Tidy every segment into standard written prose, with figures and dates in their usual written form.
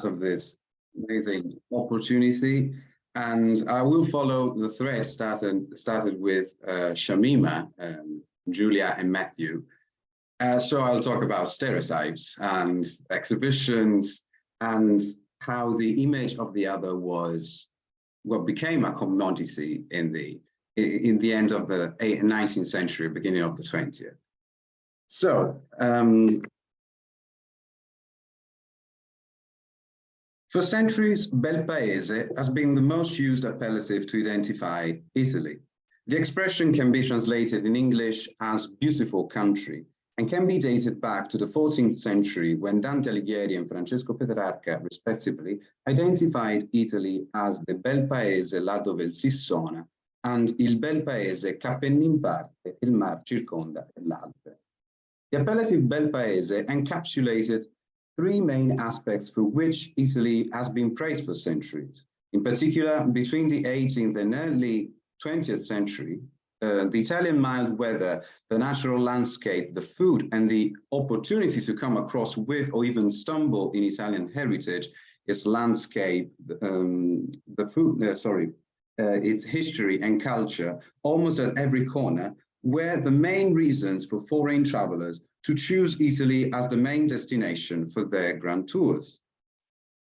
of this amazing opportunity. And I will follow the thread started with Shamima, Julia, and Matthew. So I'll talk about stereotypes and exhibitions and how the image of the other was what became a commodity in the end of the 19th century, beginning of the 20th. So, for centuries, Bel Paese has been the most used appellative to identify Italy. The expression can be translated in English as beautiful country and can be dated back to the 14th century when Dante Alighieri and Francesco Petrarca, respectively, identified Italy as the Bel Paese là dove il Sissona and il Bel Paese qu'appennin parte il mar circonda l'Alpe. The appellative Bel Paese encapsulated three main aspects for which Italy has been praised for centuries. In particular, between the 18th and early 20th century, the Italian mild weather, the natural landscape, the food, and the opportunity to come across with or even stumble in Italian heritage, its landscape, its history and culture, almost at every corner, were the main reasons for foreign travelers to choose Italy as the main destination for their grand tours.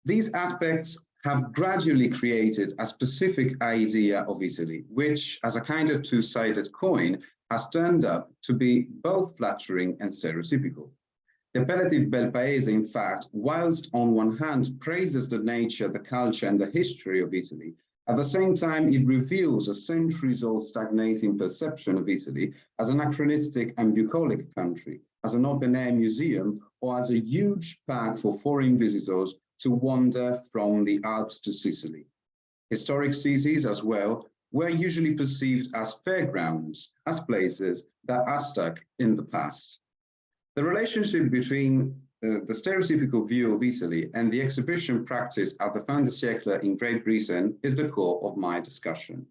These aspects have gradually created a specific idea of Italy, which, as a kind of two-sided coin, has turned up to be both flattering and stereotypical. The appellative Bel Paese, in fact, whilst on one hand praises the nature, the culture, and the history of Italy, at the same time, it reveals a centuries-old stagnating perception of Italy as an anachronistic and bucolic country, as an open-air museum, or as a huge park for foreign visitors to wander from the Alps to Sicily. Historic cities, as well, were usually perceived as fairgrounds, as places that are stuck in the past. The relationship between the stereotypical view of Italy and the exhibition practice at the fin-de-siècle in Great Britain is the core of my discussion.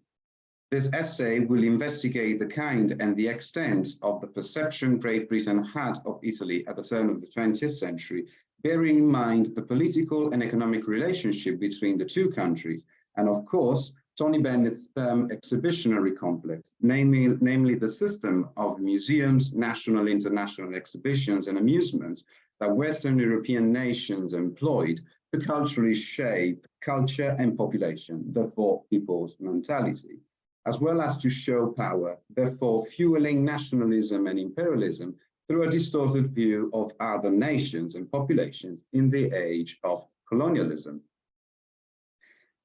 This essay will investigate the kind and the extent of the perception Great Britain had of Italy at the turn of the 20th century, bearing in mind the political and economic relationship between the two countries, and of course, Tony Bennett's term exhibitionary complex, namely the system of museums, national, international exhibitions and amusements that Western European nations employed to culturally shape culture and population, therefore people's mentality, as well as to show power, therefore fueling nationalism and imperialism through a distorted view of other nations and populations in the age of colonialism.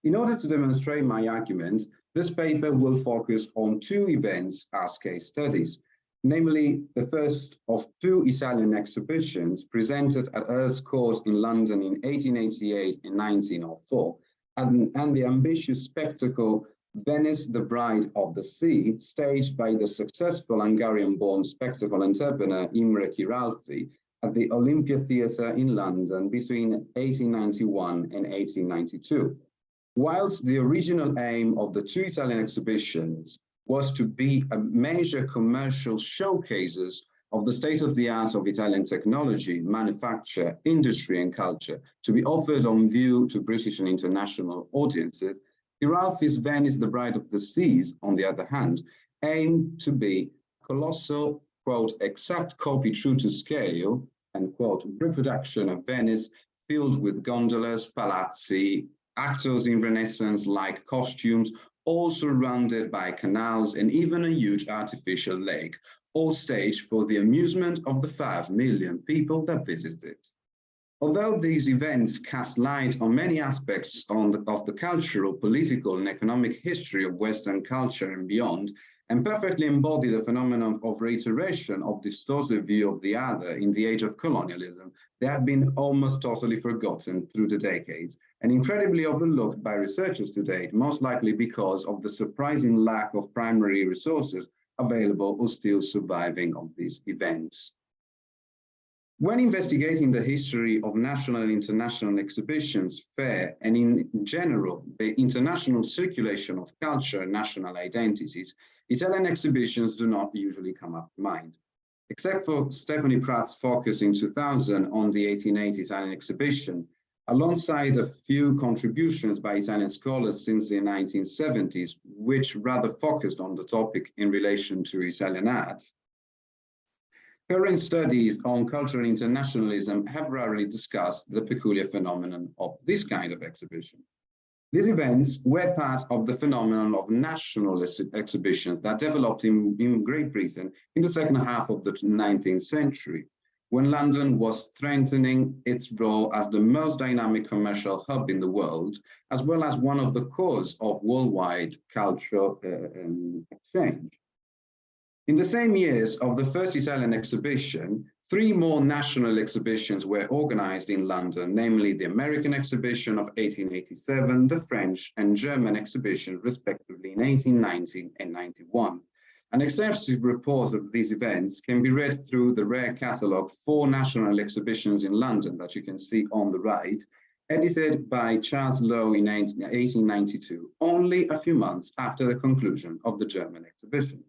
In order to demonstrate my argument, this paper will focus on two events as case studies, namely the first of two Italian exhibitions presented at Earl's Court in London in 1888 and 1904, and the ambitious spectacle Venice, the Bride of the Sea, staged by the successful Hungarian-born spectacle entrepreneur Imre Királfy at the Olympia Theatre in London between 1891 and 1892. Whilst the original aim of the two Italian exhibitions was to be a major commercial showcases of the state-of-the-art of Italian technology, manufacture, industry, and culture to be offered on view to British and international audiences, Királfy's Venice, the Bride of the Seas, on the other hand, aimed to be a colossal, quote, exact copy true to scale, and quote, reproduction of Venice filled with gondolas, palazzi, actors in Renaissance-like costumes, all surrounded by canals and even a huge artificial lake, all staged for the amusement of the 5 million people that visited it. Although these events cast light on many aspects of the cultural, political, and economic history of Western culture and beyond, and perfectly embody the phenomenon of reiteration of distorted view of the other in the age of colonialism, they have been almost totally forgotten through the decades and incredibly overlooked by researchers to date, most likely because of the surprising lack of primary resources available or still surviving of these events. When investigating the history of national and international exhibitions, fair, and in general, the international circulation of culture and national identities, Italian exhibitions do not usually come up to mind. Except for Stephanie Pratt's focus in 2000 on the 1880 Italian exhibition, alongside a few contributions by Italian scholars since the 1970s, which rather focused on the topic in relation to Italian arts. Current studies on cultural internationalism have rarely discussed the peculiar phenomenon of this kind of exhibition. These events were part of the phenomenon of national exhibitions that developed in Great Britain in the second half of the 19th century, when London was strengthening its role as the most dynamic commercial hub in the world, as well as one of the cores of worldwide cultural exchange. In the same years of the first Italian exhibition, 3 more national exhibitions were organized in London, namely the American exhibition of 1887, the French and German exhibition, respectively, in 1890 and 91. An extensive report of these events can be read through the rare catalogue 4 National Exhibitions in London that you can see on the right, edited by Charles Lowe in 1892, only a few months after the conclusion of the German exhibition.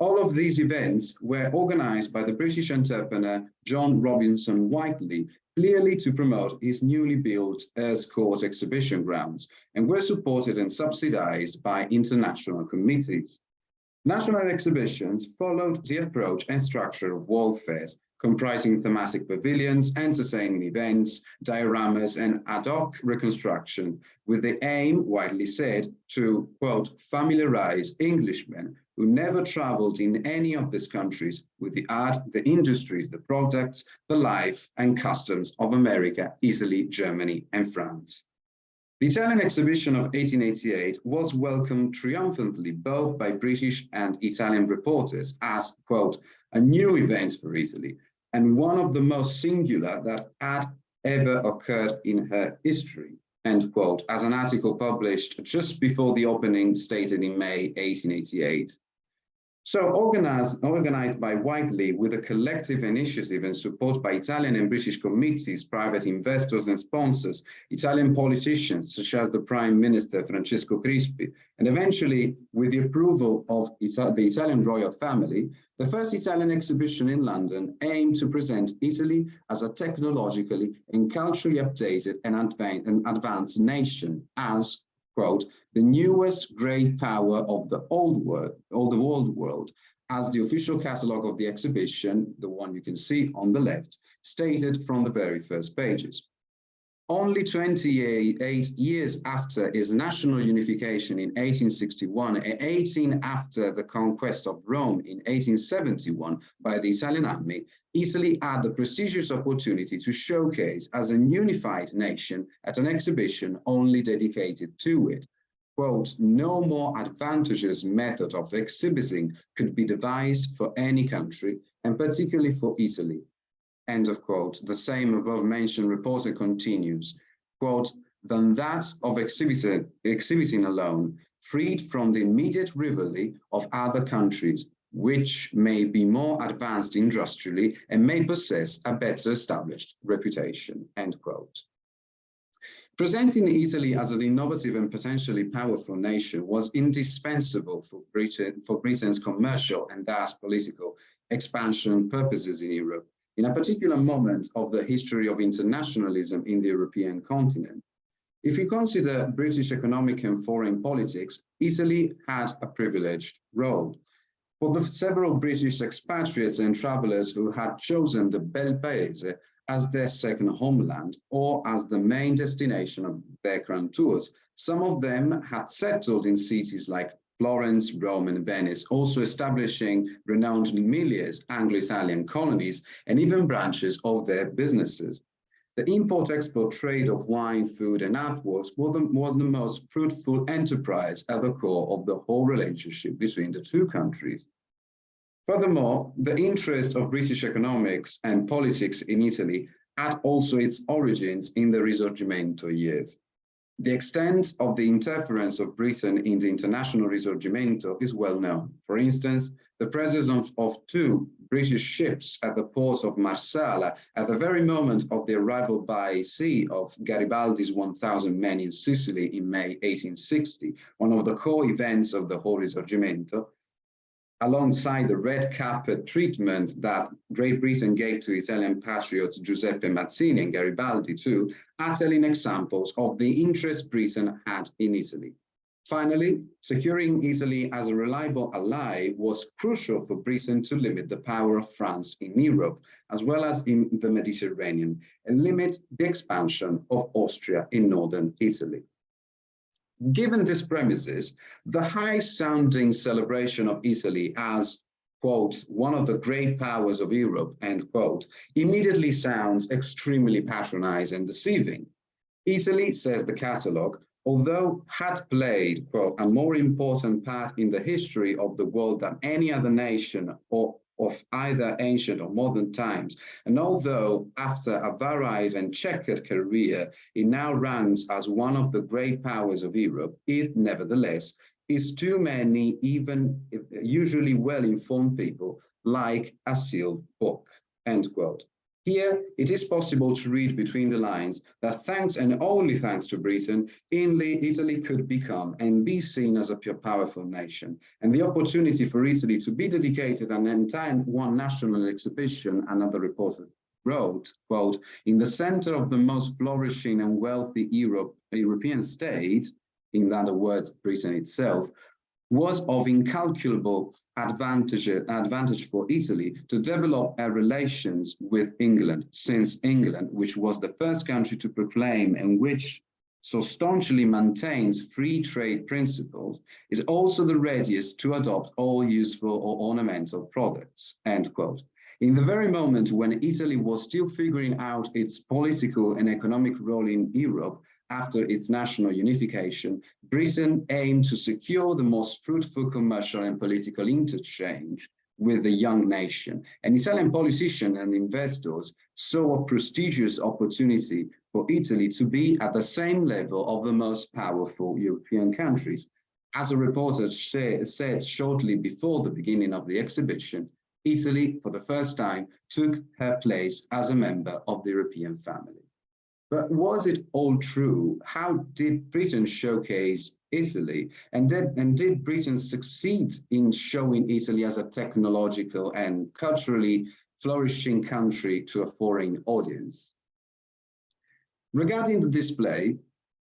All of these events were organized by the British entrepreneur John Robinson Whiteley, clearly to promote his newly built Earls Court exhibition grounds, and were supported and subsidized by international committees. National exhibitions followed the approach and structure of world fairs, comprising thematic pavilions, entertaining events, dioramas, and ad hoc reconstruction, with the aim, widely said, to, quote, familiarize Englishmen who never traveled in any of these countries with the art, the industries, the products, the life and customs of America, Italy, Germany, and France. The Italian exhibition of 1888 was welcomed triumphantly both by British and Italian reporters as, quote, a new event for Italy, and one of the most singular that had ever occurred in her history, end quote, as an article published just before the opening stated in May 1888. So organized by Whiteley with a collective initiative and support by Italian and British committees, private investors and sponsors, Italian politicians such as the Prime Minister Francesco Crispi, and eventually with the approval of the Italian royal family, the first Italian exhibition in London aimed to present Italy as a technologically and culturally updated and advanced nation, as, quote, the newest great power of the old world, as the official catalogue of the exhibition, the one you can see on the left, stated from the very first pages. Only 28 years after its national unification in 1861 and 18 after the conquest of Rome in 1871 by the Italian army, Italy had the prestigious opportunity to showcase as a unified nation at an exhibition only dedicated to it. Quote, no more advantageous method of exhibiting could be devised for any country, and particularly for Italy. End of quote. The same above mentioned reporter continues, quote, than that of exhibiting alone, freed from the immediate rivalry of other countries, which may be more advanced industrially and may possess a better established reputation, end quote. Presenting Italy as an innovative and potentially powerful nation was indispensable for Britain's commercial and thus political expansion purposes in Europe, in a particular moment of the history of internationalism in the European continent. If you consider British economic and foreign politics, Italy had a privileged role. For the several British expatriates and travelers who had chosen the Bel Paese as their second homeland or as the main destination of their grand tours, some of them had settled in cities like Florence, Rome, and Venice, also establishing renowned milieux, Anglo-Italian colonies, and even branches of their businesses. The import-export trade of wine, food, and artworks was the most fruitful enterprise at the core of the whole relationship between the two countries. Furthermore, the interest of British economics and politics in Italy had also its origins in the Risorgimento years. The extent of the interference of Britain in the international Risorgimento is well known. For instance, the presence of 2 British ships at the port of Marsala at the very moment of the arrival by sea of Garibaldi's 1,000 men in Sicily in May 1860, one of the core events of the whole Risorgimento, alongside the red carpet treatment that Great Britain gave to Italian patriots Giuseppe Mazzini and Garibaldi too, are telling examples of the interest Britain had in Italy. Finally, securing Italy as a reliable ally was crucial for Britain to limit the power of France in Europe, as well as in the Mediterranean, and limit the expansion of Austria in northern Italy. Given these premises, the high-sounding celebration of Italy as, quote, one of the great powers of Europe, end quote, immediately sounds extremely patronizing and deceiving. Italy, says the catalogue, although had played, quote, a more important part in the history of the world than any other nation or of either ancient or modern times, and although after a varied and checkered career, it now ranks as one of the great powers of Europe, it nevertheless is too many, even usually well-informed people, like a sealed book, end quote. Here, it is possible to read between the lines that thanks and only thanks to Britain, Italy could become and be seen as a powerful nation. And the opportunity for Italy to be dedicated an entire one national exhibition, another reporter wrote, quote, in the center of the most flourishing and wealthy European state, in other words, Britain itself, was of incalculable advantage for Italy to develop relations with England, since England, which was the first country to proclaim and which so staunchly maintains free trade principles, is also the readiest to adopt all useful or ornamental products, end quote. In the very moment when Italy was still figuring out its political and economic role in Europe, after its national unification, Britain aimed to secure the most fruitful commercial and political interchange with the young nation. And Italian politicians and investors saw a prestigious opportunity for Italy to be at the same level of the most powerful European countries. As a reporter said shortly before the beginning of the exhibition, Italy, for the first time, took her place as a member of the European family. But was it all true? How did Britain showcase Italy? And did Britain succeed in showing Italy as a technological and culturally flourishing country to a foreign audience? Regarding the display,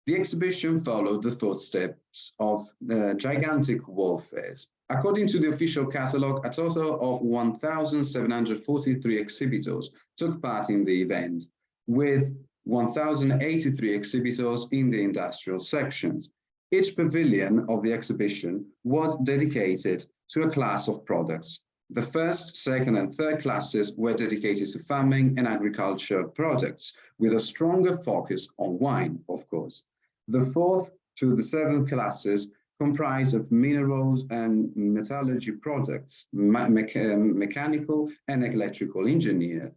the exhibition followed the footsteps of gigantic warfares. According to the official catalogue, a total of 1,743 exhibitors took part in the event, with 1,083 exhibitors in the industrial sections. Each pavilion of the exhibition was dedicated to a class of products. The first, second, and third classes were dedicated to farming and agriculture products, with a stronger focus on wine, of course. The fourth to the seventh classes comprised of minerals and metallurgy products, mechanical and electrical engineering,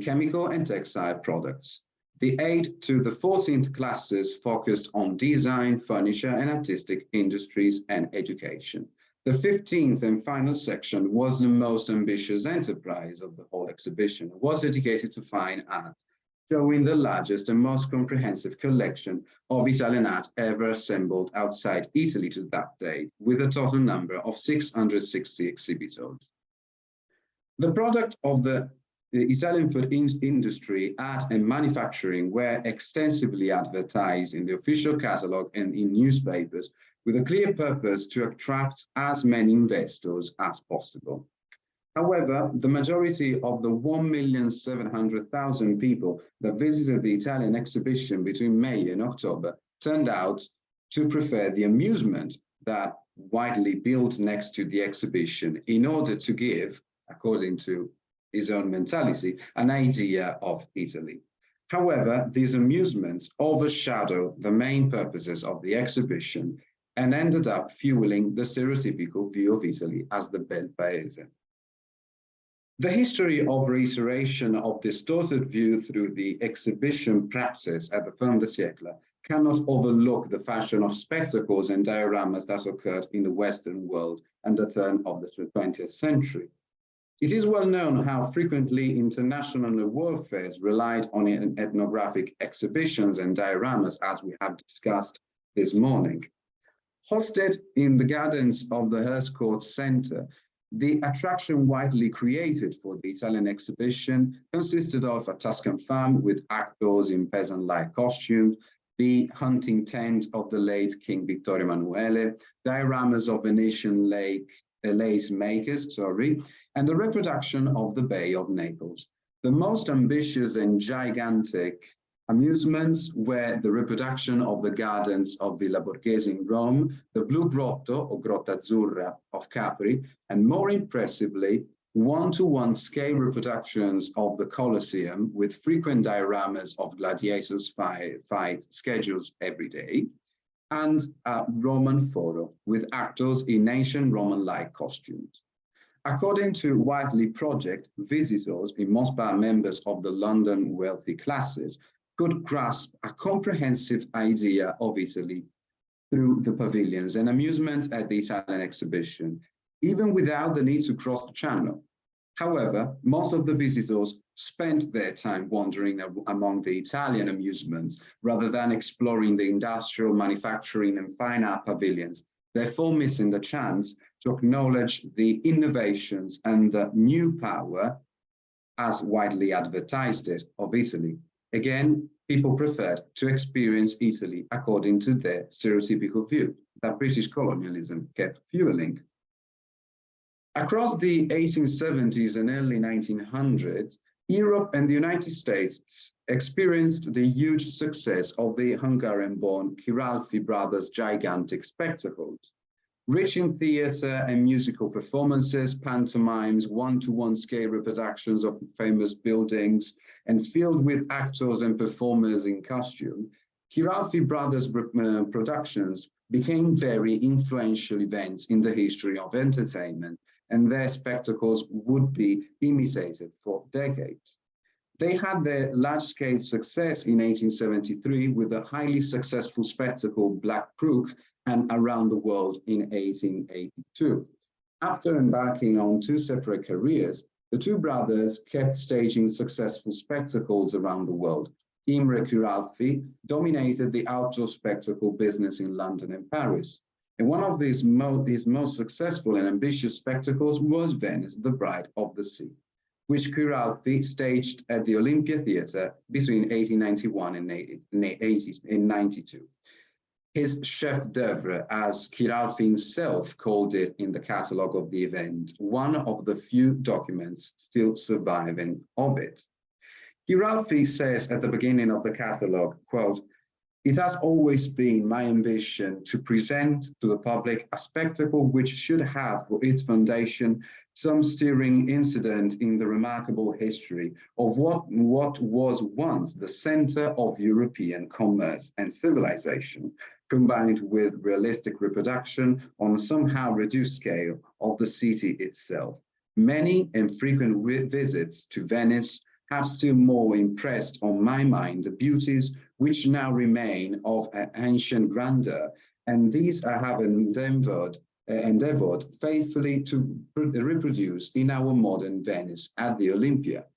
chemical and textile products. The 8th to the 14th classes focused on design, furniture, and artistic industries and education. The 15th and final section was the most ambitious enterprise of the whole exhibition. It was dedicated to fine art, showing the largest and most comprehensive collection of Italian art ever assembled outside Italy to that date, with a total number of 660 exhibitors. The product of the Italian food industry, art and manufacturing were extensively advertised in the official catalogue and in newspapers, with a clear purpose to attract as many investors as possible. However, the majority of the 1,700,000 people that visited the Italian exhibition between May and October turned out to prefer the amusement that widely built next to the exhibition in order to give, according to his own mentality, an idea of Italy. However, these amusements overshadowed the main purposes of the exhibition and ended up fueling the stereotypical view of Italy as the bel paese. The history of reiteration of distorted view through the exhibition practice at the fin-de-siècle cannot overlook the fashion of spectacles and dioramas that occurred in the Western world at the turn of the 20th century. It is well known how frequently international warfares relied on ethnographic exhibitions and dioramas, as we have discussed this morning. Hosted in the gardens of the Hearst Court Centre, the attraction widely created for the Italian exhibition consisted of a Tuscan farm with actors in peasant-like costumes, the hunting tent of the late King Vittorio Emanuele, dioramas of Venetian lace makers, and the reproduction of the Bay of Naples. The most ambitious and gigantic amusements were the reproduction of the gardens of Villa Borghese in Rome, the Blue Grotto or Grotta Azzurra of Capri, and more impressively, one-to-one scale reproductions of the Colosseum with frequent dioramas of gladiators fight schedules every day, and a Roman Foro with actors in ancient Roman-like costumes. According to Whiteley Project, visitors, in most part members of the London wealthy classes, could grasp a comprehensive idea of Italy through the pavilions and amusement at the Italian exhibition, even without the need to cross the channel. However, most of the visitors spent their time wandering among the Italian amusements rather than exploring the industrial, manufacturing, and fine art pavilions, therefore missing the chance to acknowledge the innovations and the new power, as widely advertised it, of Italy. Again, people preferred to experience Italy according to their stereotypical view that British colonialism kept fueling. Across the 1870s and early 1900s, Europe and the United States experienced the huge success of the Hungarian-born Királfy brothers' gigantic spectacles. Rich in theatre and musical performances, pantomimes, one-to-one scale reproductions of famous buildings, and filled with actors and performers in costume, Királfy brothers' productions became very influential events in the history of entertainment, and their spectacles would be imitated for decades. They had their large-scale success in 1873 with the highly successful spectacle Black Crook and Around the World in 1882. After embarking on two separate careers, the two brothers kept staging successful spectacles around the world. Imre Királfy dominated the outdoor spectacle business in London and Paris. And one of his most successful and ambitious spectacles was Venice, the Bride of the Sea, which Királfy staged at the Olympia Theatre between 1891 and 1892. His chef d'oeuvre, as Királfy himself called it in the catalogue of the event, one of the few documents still surviving of it. Királfy says at the beginning of the catalogue, quote, "It has always been my ambition to present to the public a spectacle which should have for its foundation some stirring incident in the remarkable history of what was once the center of European commerce and civilization, combined with realistic reproduction on a somehow reduced scale of the city itself. Many and frequent visits to Venice have still more impressed on my mind the beauties which now remain of ancient grandeur, and these I have endeavored faithfully to reproduce in our modern Venice at the Olympia."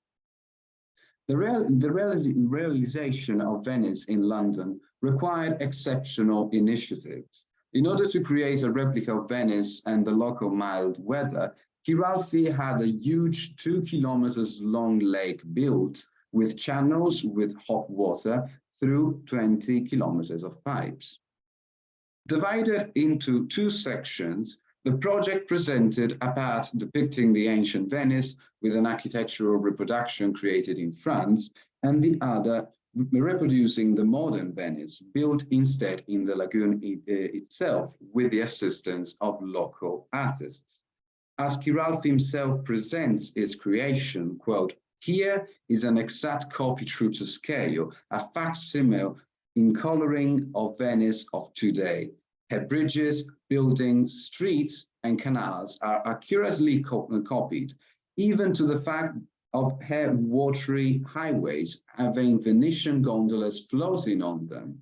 The realization of Venice in London required exceptional initiatives. In order to create a replica of Venice and the local mild weather, Királfy had a huge 2 kilometers long lake built with channels with hot water through 20 kilometers of pipes. Divided into two sections, the project presented a part depicting the ancient Venice with an architectural reproduction created in France, and the other reproducing the modern Venice, built instead in the lagoon itself with the assistance of local artists. As Királfy himself presents his creation, quote, "Here is an exact copy true to scale, a facsimile in coloring of Venice of today. Her bridges, buildings, streets, and canals are accurately copied, even to the fact of her watery highways having Venetian gondolas floating on them,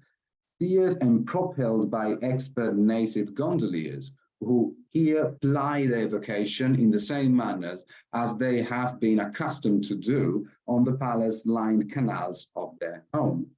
steered and propelled by expert native gondoliers, who here ply their vocation in the same manner as they have been accustomed to do on the palace-lined canals of their home."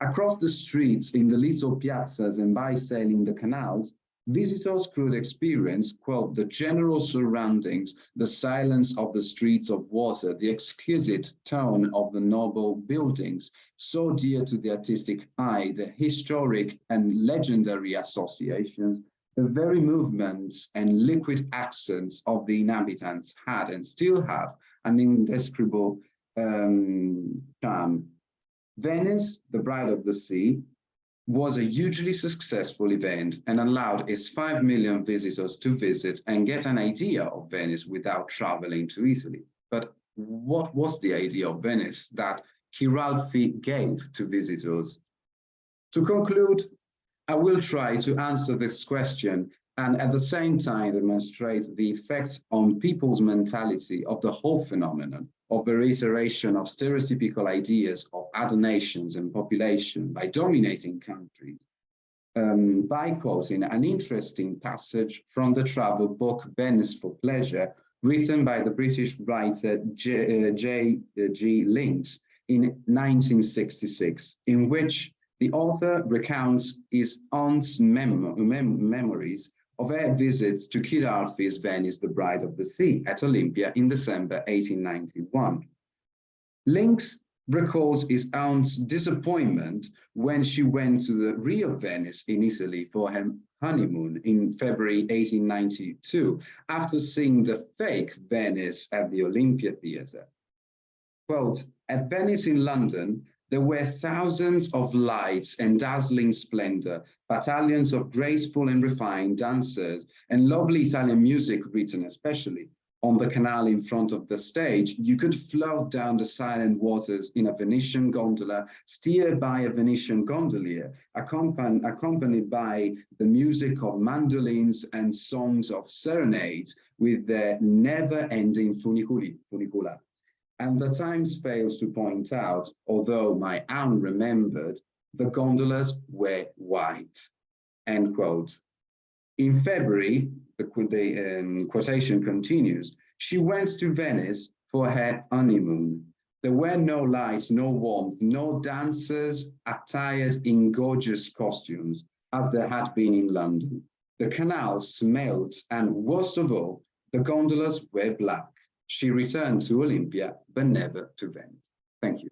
Across the streets, in the little piazzas and by sailing the canals, visitors could experience, quote, the general surroundings, the silence of the streets of water, the exquisite tone of the noble buildings, so dear to the artistic eye, the historic and legendary associations, the very movements and liquid accents of the inhabitants had and still have an indescribable charm. Venice, the Bride of the Sea, was a hugely successful event and allowed its 5 million visitors to visit and get an idea of Venice without traveling to Italy. But what was the idea of Venice that Chiralfi gave to visitors? To conclude, I will try to answer this question and at the same time demonstrate the effect on people's mentality of the whole phenomenon of the reiteration of stereotypical ideas of other nations and population by dominating countries, by quoting an interesting passage from the travel book Venice for Pleasure, written by the British writer J.G. Lynch in 1966, in which the author recounts his aunt's memories of her visits to Chiralfi's Venice, the Bride of the Sea at Olympia in December 1891. Lynch recalls his aunt's disappointment when she went to the real Venice in Italy for her honeymoon in February 1892, after seeing the fake Venice at the Olympia Theatre. Quote, at Venice in London, there were thousands of lights and dazzling splendor, battalions of graceful and refined dancers, and lovely Italian music written especially. On the canal in front of the stage, you could float down the silent waters in a Venetian gondola, steered by a Venetian gondolier, accompanied by the music of mandolins and songs of serenades with their never-ending funicula. And the Times fails to point out, although my aunt remembered, the gondolas were white, end quote. In February, the quotation continues, she went to Venice for her honeymoon. There were no lights, no warmth, no dancers attired in gorgeous costumes, as there had been in London. The canals smelled, and worst of all, the gondolas were black. She returned to Olympia, but never to Venice. Thank you.